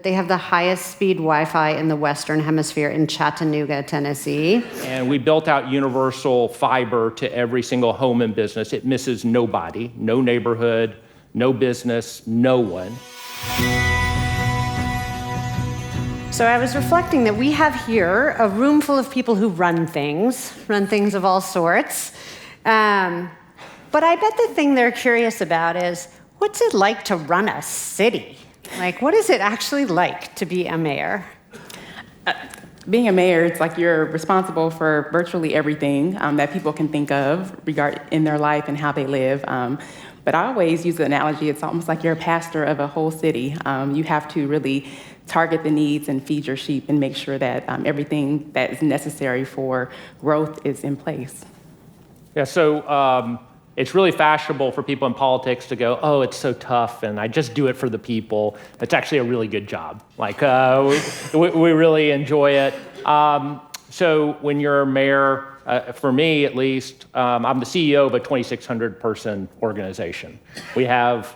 They have the highest speed Wi-Fi in the Western Hemisphere in Chattanooga, Tennessee. And we built out universal fiber to every single home and business. It misses nobody, no neighborhood, no business, no one. So I was reflecting that we have here a room full of people who run things of all sorts. But I bet the thing they're curious about is, what's it like to run a city? Like, what is it actually like to be a mayor? Being a mayor, it's like you're responsible for virtually everything that people can think of in their life and how they live. But I always use the analogy, it's almost like you're a pastor of a whole city. You have to really target the needs and feed your sheep and make sure that everything that is necessary for growth is in place. Yeah, so it's really fashionable for people in politics to go, oh, it's so tough, and I just do it for the people. It's actually a really good job. Like, we really enjoy it. So when you're a mayor, for me at least, I'm the CEO of a 2,600 person organization. We have,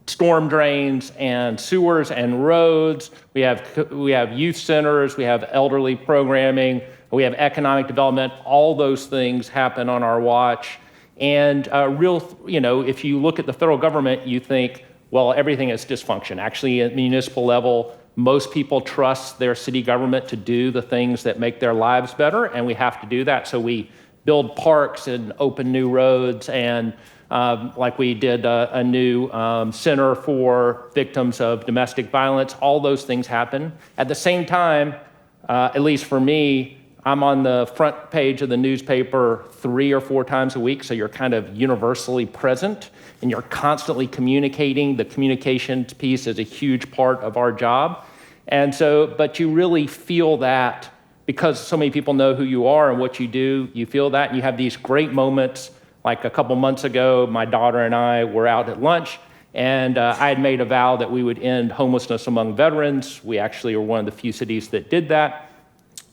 storm drains and sewers and roads. We have youth centers. We have elderly programming. We have economic development. All those things happen on our watch. And if you look at the federal government, you think, well, everything is dysfunction. Actually, at municipal level, most people trust their city government to do the things that make their lives better, and we have to do that. So we build parks and open new roads, and like we did a new center for victims of domestic violence. All those things happen. At the same time, at least for me, I'm on the front page of the newspaper 3 or 4 times a week, so you're kind of universally present, and you're constantly communicating. The communications piece is a huge part of our job. And so, but you really feel that because so many people know who you are and what you do, you feel that, and you have these great moments. Like a couple months ago, my daughter and I were out at lunch, and I had made a vow that we would end homelessness among veterans. We actually were one of the few cities that did that.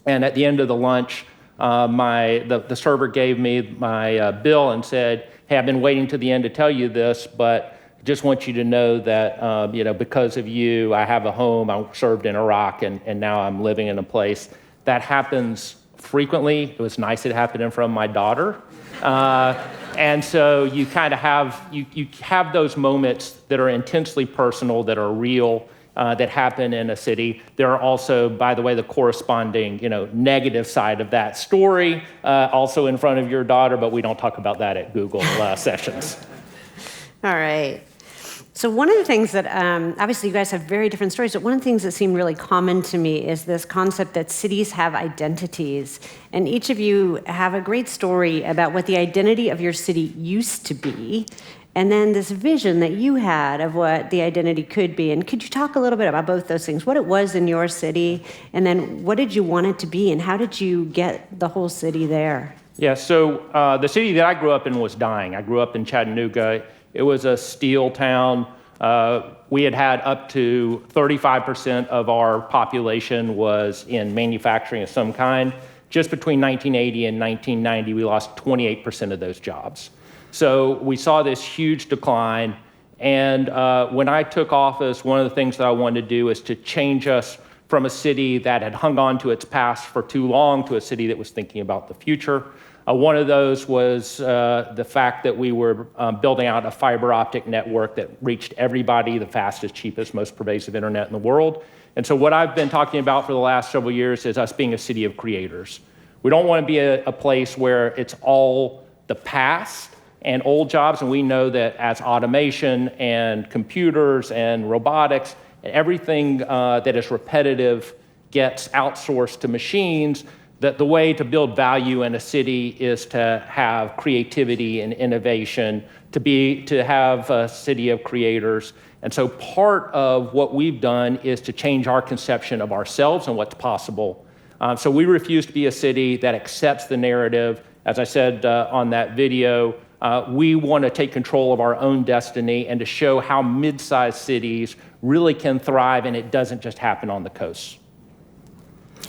And at the end of the lunch, the server gave me my bill and said, hey, I've been waiting to the end to tell you this, but just want you to know that because of you, I have a home. I served in Iraq, and now I'm living in a place. That happens frequently. It was nice it happened in front of my daughter. And so you kind of have those moments that are intensely personal, that are real, that happen in a city. There are also, by the way, the corresponding, negative side of that story, also in front of your daughter, but we don't talk about that at Google sessions. All right. So one of the things that, obviously you guys have very different stories, but one of the things that seemed really common to me is this concept that cities have identities. And each of you have a great story about what the identity of your city used to be, and then this vision that you had of what the identity could be. And could you talk a little bit about both those things, what it was in your city, and then what did you want it to be, and how did you get the whole city there? Yeah, so the city that I grew up in was dying. I grew up in Chattanooga. It was a steel town. We had up to 35% of our population was in manufacturing of some kind. Just between 1980 and 1990, we lost 28% of those jobs. So we saw this huge decline, and when I took office, one of the things that I wanted to do is to change us from a city that had hung on to its past for too long to a city that was thinking about the future. One of those was the fact that we were building out a fiber optic network that reached everybody, the fastest, cheapest, most pervasive internet in the world. And so what I've been talking about for the last several years is us being a city of creators. We don't want to be a place where it's all the past and old jobs, and we know that as automation and computers and robotics and everything that is repetitive gets outsourced to machines, that the way to build value in a city is to have creativity and innovation, to have a city of creators. And so part of what we've done is to change our conception of ourselves and what's possible. So we refuse to be a city that accepts the narrative. As I said on that video, we want to take control of our own destiny and to show how mid-sized cities really can thrive, and it doesn't just happen on the coast.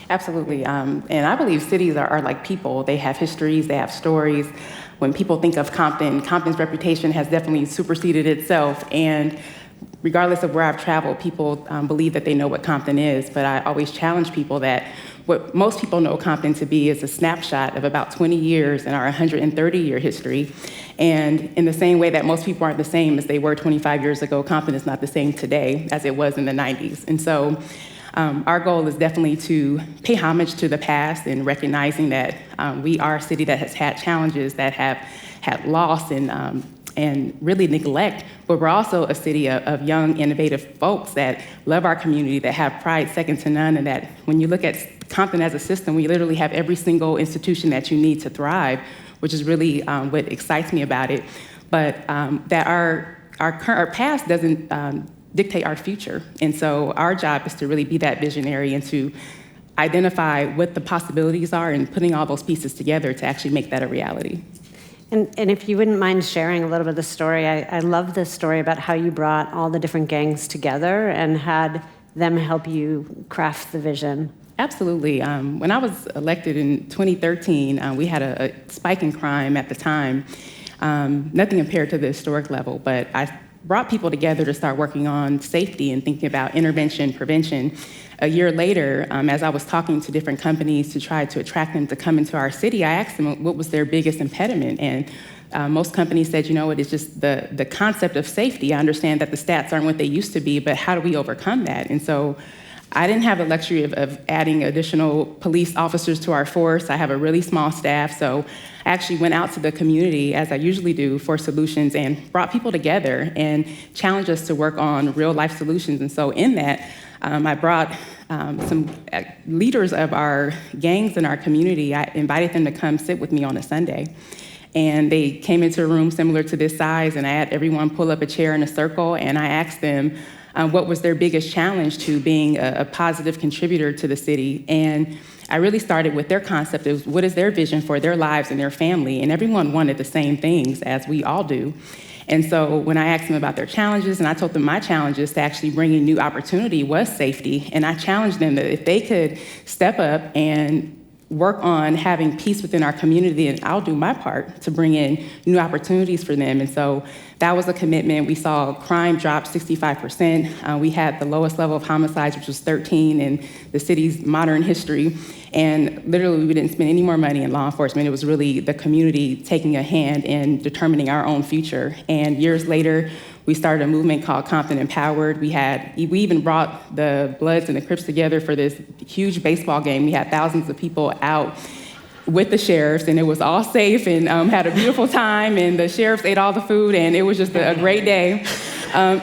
Absolutely. And I believe cities are like people. They have histories, they have stories. When people think of Compton, Compton's reputation has definitely superseded itself. And regardless of where I've traveled, people believe that they know what Compton is, but I always challenge people that what most people know Compton to be is a snapshot of about 20 years in our 130-year history. And in the same way that most people aren't the same as they were 25 years ago, Compton is not the same today as it was in the 90s. And so our goal is definitely to pay homage to the past and recognizing that we are a city that has had challenges, that have had loss and really neglect, but we're also a city of young, innovative folks that love our community, that have pride second to none, and that when you look at Compton as a system, we literally have every single institution that you need to thrive, which is really what excites me about it. But that our past doesn't dictate our future. And so our job is to really be that visionary and to identify what the possibilities are and putting all those pieces together to actually make that a reality. And if you wouldn't mind sharing a little bit of the story, I love this story about how you brought all the different gangs together and had them help you craft the vision. Absolutely. When I was elected in 2013, we had a spike in crime at the time, nothing compared to the historic level, but I brought people together to start working on safety and thinking about intervention, prevention. A year later, as I was talking to different companies to try to attract them to come into our city, I asked them what was their biggest impediment. And most companies said, you know what, it's just the concept of safety. I understand that the stats aren't what they used to be, but how do we overcome that? And so I didn't have the luxury of adding additional police officers to our force. I have a really small staff, so I actually went out to the community, as I usually do, for solutions and brought people together and challenged us to work on real-life solutions. And so in that, I brought some leaders of our gangs in our community. I invited them to come sit with me on a Sunday. And they came into a room similar to this size, and I had everyone pull up a chair in a circle, and I asked them what was their biggest challenge to being a positive contributor to the city. And I really started with their concept of what is their vision for their lives and their family, and everyone wanted the same things, as we all do. And so when I asked them about their challenges, and I told them my challenges to actually bring in new opportunity was safety, and I challenged them that if they could step up and work on having peace within our community, and I'll do my part to bring in new opportunities for them. And so that was a commitment. We saw crime drop 65%. We had the lowest level of homicides, which was 13 in the city's modern history. And literally, we didn't spend any more money in law enforcement. It was really the community taking a hand in determining our own future. And years later, we started a movement called Compton Empowered. We even brought the Bloods and the Crips together for this huge baseball game. We had thousands of people out with the sheriffs, and it was all safe, and had a beautiful time, and the sheriffs ate all the food, and it was just a great day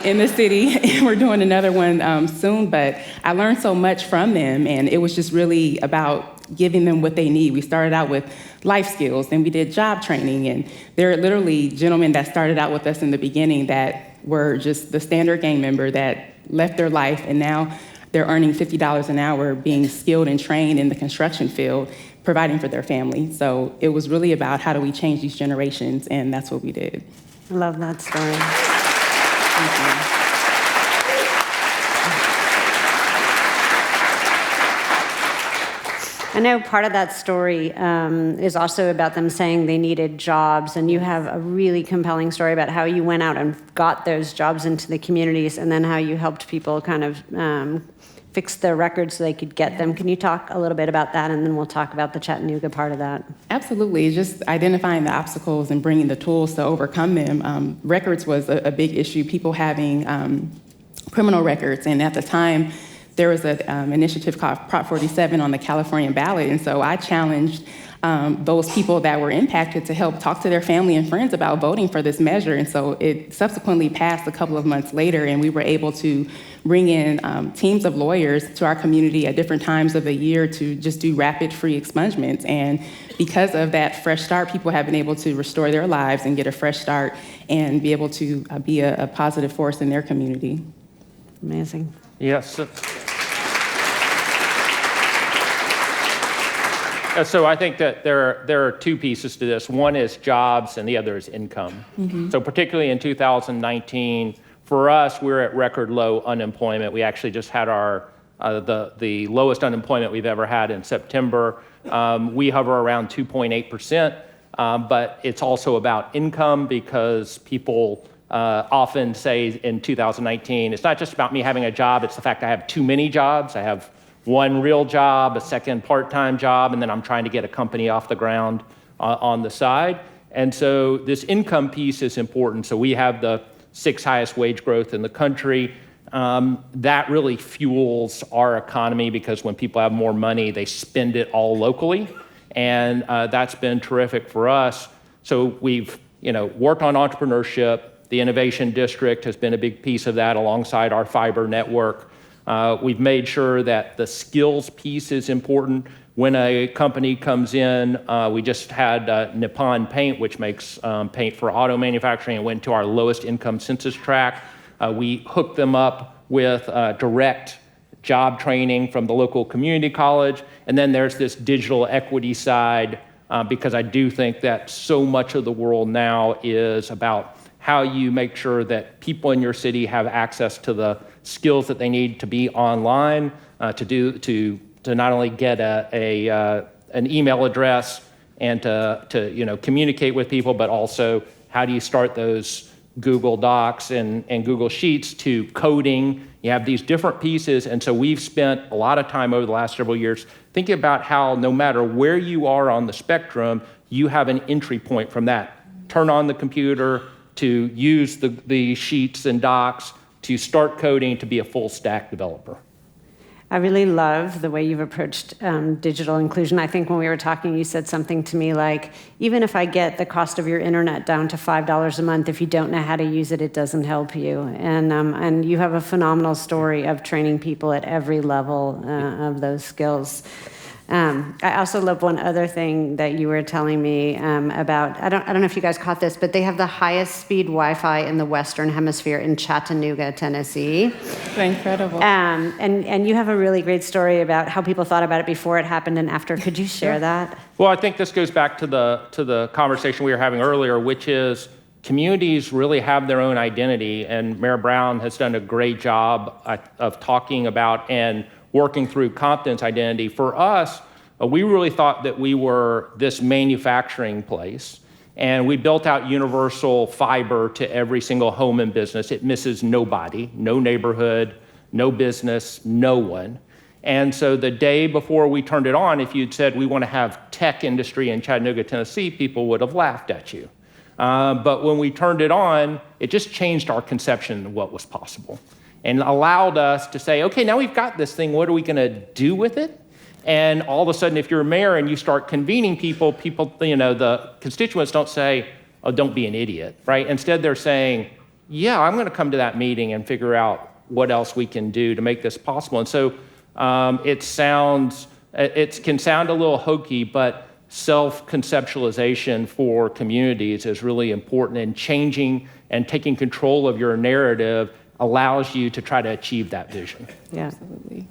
in the city. And we're doing another one soon, but I learned so much from them, and it was just really about giving them what they need. We started out with life skills, then we did job training, and there are literally gentlemen that started out with us in the beginning that were just the standard gang member that left their life, and now they're earning $50 an hour being skilled and trained in the construction field, providing for their family. So it was really about how do we change these generations, and that's what we did. I love that story. Thank you. I know part of that story is also about them saying they needed jobs, and you have a really compelling story about how you went out and got those jobs into the communities, and then how you helped people kind of fix their records so they could get them. Can you talk a little bit about that, and then we'll talk about the Chattanooga part of that? Absolutely. Just identifying the obstacles and bringing the tools to overcome them. Records was a big issue, people having criminal records, and at the time, there was an initiative called Prop 47 on the California ballot, and so I challenged those people that were impacted to help talk to their family and friends about voting for this measure. And so it subsequently passed a couple of months later, and we were able to bring in teams of lawyers to our community at different times of the year to just do rapid free expungements. And because of that fresh start, people have been able to restore their lives and get a fresh start and be able to be a positive force in their community. Amazing. Yes. So I think that there are two pieces to this. One is jobs, and the other is income. Mm-hmm. So particularly in 2019, for us, we're at record low unemployment. We actually just had our the lowest unemployment we've ever had in September. We hover around 2.8%, but it's also about income because people often say in 2019, it's not just about me having a job, it's the fact I have too many jobs. I have one real job, a second part-time job, and then I'm trying to get a company off the ground on the side. And so this income piece is important. So we have the 6th highest wage growth in the country. That really fuels our economy because when people have more money, they spend it all locally. And that's been terrific for us. So we've worked on entrepreneurship. The Innovation District has been a big piece of that alongside our fiber network. We've made sure that the skills piece is important. When a company comes in, we just had Nippon Paint, which makes paint for auto manufacturing, and went to our lowest income census tract. We hooked them up with direct job training from the local community college. And then there's this digital equity side, because I do think that so much of the world now is about how you make sure that people in your city have access to the skills that they need to be online, to not only get an email address and to communicate with people, but also how do you start those Google Docs and Google Sheets to coding. You have these different pieces, and so we've spent a lot of time over the last several years thinking about how no matter where you are on the spectrum, you have an entry point from that. Turn on the computer, to use the sheets and docs, to start coding, to be a full stack developer. I really love the way you've approached digital inclusion. I think when we were talking, you said something to me like, even if I get the cost of your internet down to $5 a month, if you don't know how to use it, it doesn't help you. And you have a phenomenal story of training people at every level of those skills. I also love one other thing that you were telling me about. I don't know if you guys caught this, but they have the highest speed Wi-Fi in the Western Hemisphere in Chattanooga, Tennessee. It's incredible. And you have a really great story about how people thought about it before it happened and after. Could you share that? Well, I think this goes back to the conversation we were having earlier, which is communities really have their own identity, and Mayor Brown has done a great job of talking about and working through Compton's identity. For us, we really thought that we were this manufacturing place, and we built out universal fiber to every single home and business. It misses nobody, no neighborhood, no business, no one. And so the day before we turned it on, if you'd said we want to have tech industry in Chattanooga, Tennessee, people would have laughed at you. But when we turned it on, it just changed our conception of what was possible, and allowed us to say, okay, now we've got this thing, what are we gonna do with it? And all of a sudden, if you're a mayor and you start convening people, the constituents don't say, oh, don't be an idiot, right? Instead, they're saying, yeah, I'm gonna come to that meeting and figure out what else we can do to make this possible. And so it can sound a little hokey, but self-conceptualization for communities is really important, and changing and taking control of your narrative allows you to try to achieve that vision. Yeah, absolutely.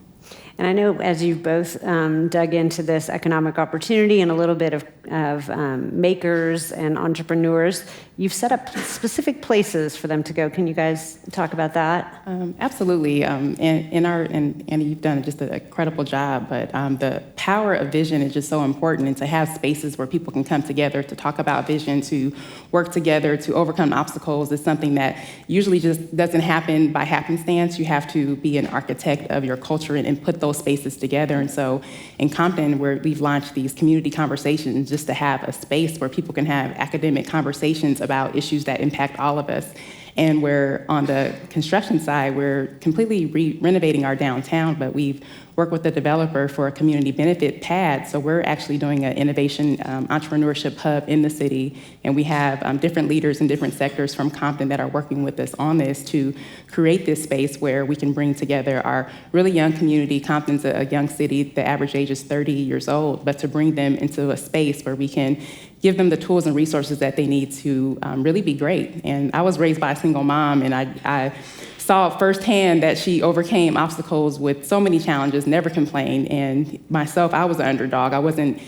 And I know as you've both dug into this economic opportunity and a little bit of makers and entrepreneurs, you've set up specific places for them to go. Can you guys talk about that? Absolutely. And Andy, you've done just an incredible job, but the power of vision is just so important, and to have spaces where people can come together to talk about vision, to work together, to overcome obstacles is something that usually just doesn't happen by happenstance. You have to be an architect of your culture and put those spaces together. And so in Compton, where we've launched these community conversations just to have a space where people can have academic conversations about issues that impact all of us. And we're on the construction side, we're completely renovating our downtown, but we've worked with the developer for a community benefit pad. So we're actually doing an innovation entrepreneurship hub in the city. And we have different leaders in different sectors from Compton that are working with us on this to create this space where we can bring together our really young community. Compton's a young city, the average age is 30 years old, but to bring them into a space where we can give them the tools and resources that they need to really be great. And I was raised by a single mom, and I saw firsthand that she overcame obstacles with so many challenges, never complained. And myself, I was an underdog. I wasn't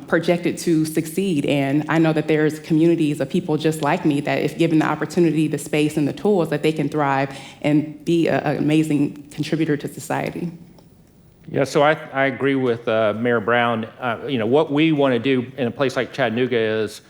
projected to succeed. And I know that there's communities of people just like me that if given the opportunity, the space, and the tools, that they can thrive and be an amazing contributor to society. Yeah, so I agree with Mayor Brown. What we want to do in a place like Chattanooga is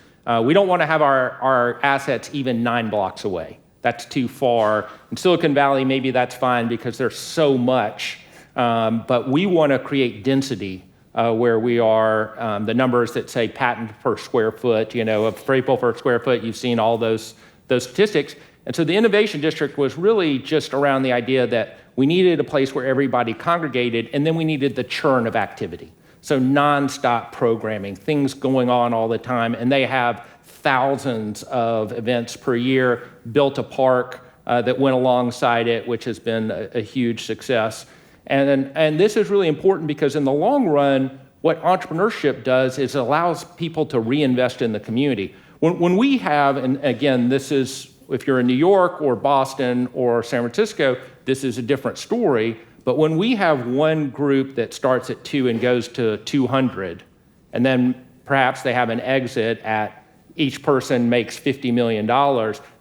we don't want to have our assets even 9 blocks away. that's too far. In Silicon Valley, maybe that's fine because there's so much, but we want to create density where we are. The numbers that say patent per square foot, of people per square foot, you've seen all those statistics. And so the Innovation District was really just around the idea that we needed a place where everybody congregated, and then we needed the churn of activity. So nonstop programming, things going on all the time, and they have thousands of events per year, built a park that went alongside it, which has been a huge success. And this is really important because in the long run, what entrepreneurship does is it allows people to reinvest in the community. When we have, and again, this is, if you're in New York or Boston or San Francisco, this is a different story. But when we have one group that starts at 2 and goes to 200, and then perhaps they have an exit at each person makes $50 million,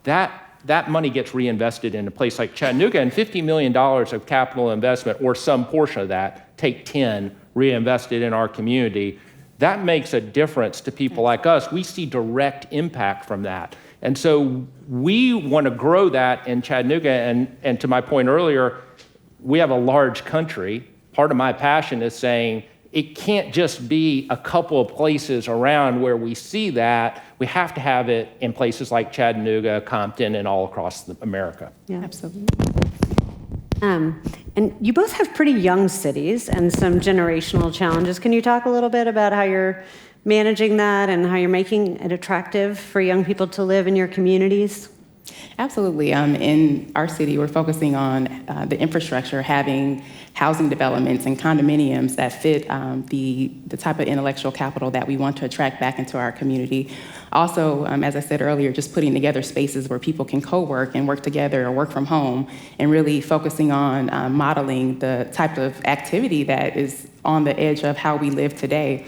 that money gets reinvested in a place like Chattanooga, and $50 million of capital investment, or some portion of that, take 10, reinvested in our community. That makes a difference to people like us. We see direct impact from that. And so we want to grow that in Chattanooga, and to my point earlier, we have a large country. Part of my passion is saying it can't just be a couple of places around where we see that. We have to have it in places like Chattanooga, Compton, and all across America. Yeah, absolutely. And you both have pretty young cities and some generational challenges. Can you talk a little bit about how you're managing that and how you're making it attractive for young people to live in your communities? Absolutely. In our city, we're focusing on the infrastructure, having housing developments and condominiums that fit the type of intellectual capital that we want to attract back into our community. Also, as I said earlier, just putting together spaces where people can co-work and work together or work from home, and really focusing on modeling the type of activity that is on the edge of how we live today.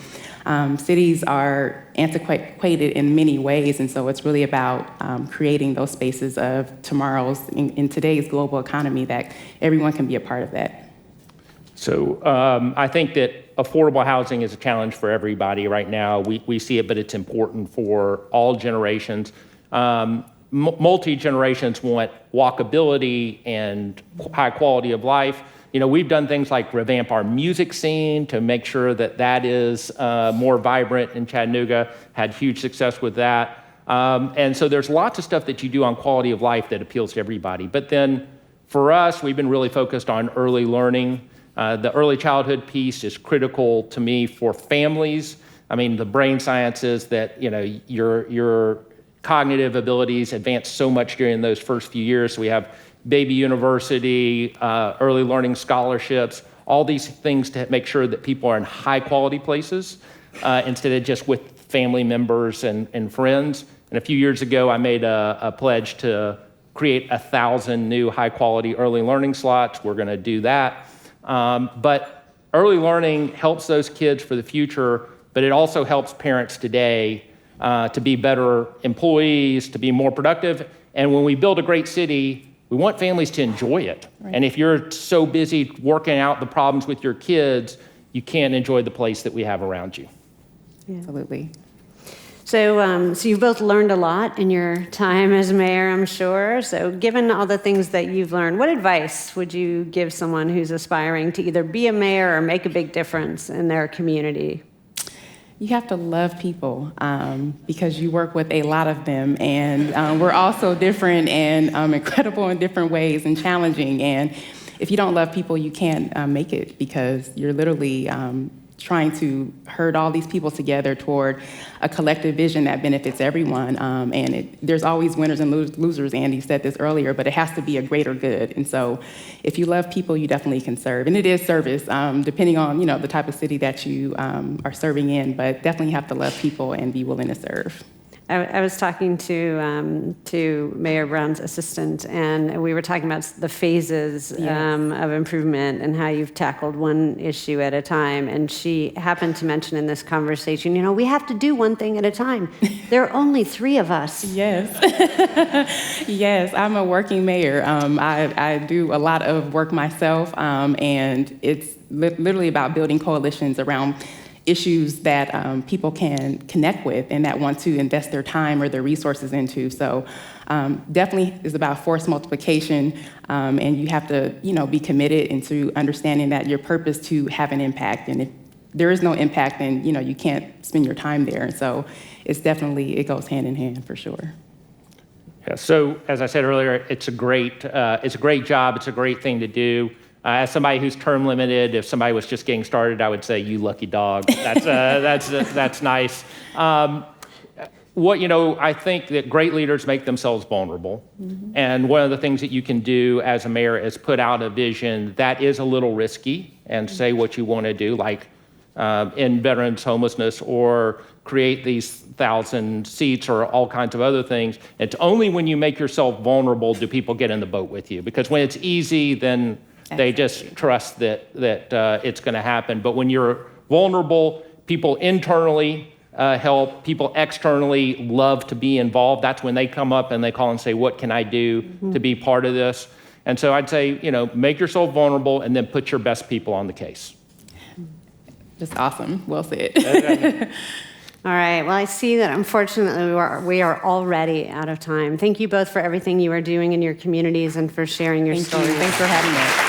Cities are antiquated in many ways, and so it's really about creating those spaces of tomorrow's, in today's global economy, that everyone can be a part of that. So I think that affordable housing is a challenge for everybody right now. We see it, but it's important for all generations. Multi-generations want walkability and high quality of life. We've done things like revamp our music scene to make sure that that is more vibrant in Chattanooga, had huge success with that. And so there's lots of stuff that you do on quality of life that appeals to everybody. But then for us, we've been really focused on early learning. The early childhood piece is critical to me for families. I mean, the brain science is that, your cognitive abilities advance so much during those first few years. So we have Baby University, early learning scholarships, all these things to make sure that people are in high quality places instead of just with family members and friends. And a few years ago, I made a pledge to create 1,000 new high quality early learning slots. We're gonna do that. But early learning helps those kids for the future, but it also helps parents today to be better employees, to be more productive. And when we build a great city, we want families to enjoy it. Right. And if you're so busy working out the problems with your kids, you can't enjoy the place that we have around you. Yeah. Absolutely. So you've both learned a lot in your time as mayor, I'm sure. So given all the things that you've learned, what advice would you give someone who's aspiring to either be a mayor or make a big difference in their community? You have to love people because you work with a lot of them, and we're all so different and incredible in different ways and challenging. And if you don't love people, you can't make it, because you're literally trying to herd all these people together toward a collective vision that benefits everyone. And there's always winners and losers. Andy said this earlier, but it has to be a greater good. And so if you love people, you definitely can serve. And it is service, depending on the type of city that you are serving in, but definitely have to love people and be willing to serve. I was talking to Mayor Brown's assistant, and we were talking about the phases of improvement and how you've tackled one issue at a time. And she happened to mention in this conversation, we have to do one thing at a time. There are only 3 of us. Yes. Yes, I'm a working mayor. I do a lot of work myself, and it's literally about building coalitions around issues that people can connect with and that want to invest their time or their resources into. So definitely is about force multiplication, and you have to, be committed into understanding that your purpose to have an impact. And if there is no impact, then you can't spend your time there. And so it goes hand in hand for sure. Yeah, so as I said earlier, it's a great job. It's a great thing to do. As somebody who's term limited, if somebody was just getting started, I would say, you lucky dog. That's nice. I think that great leaders make themselves vulnerable. Mm-hmm. And one of the things that you can do as a mayor is put out a vision that is a little risky and say what you want to do, like in veterans homelessness, or create these 1,000 seats or all kinds of other things. It's only when you make yourself vulnerable do people get in the boat with you. Because when it's easy, then they just trust that it's going to happen. But when you're vulnerable, people internally help, people externally love to be involved. That's when they come up and they call and say, what can I do to be part of this? And so I'd say, make yourself vulnerable and then put your best people on the case. Just awesome. Well said. All right. Well, I see that unfortunately we are already out of time. Thank you both for everything you are doing in your communities and for sharing your story. Thanks for having us.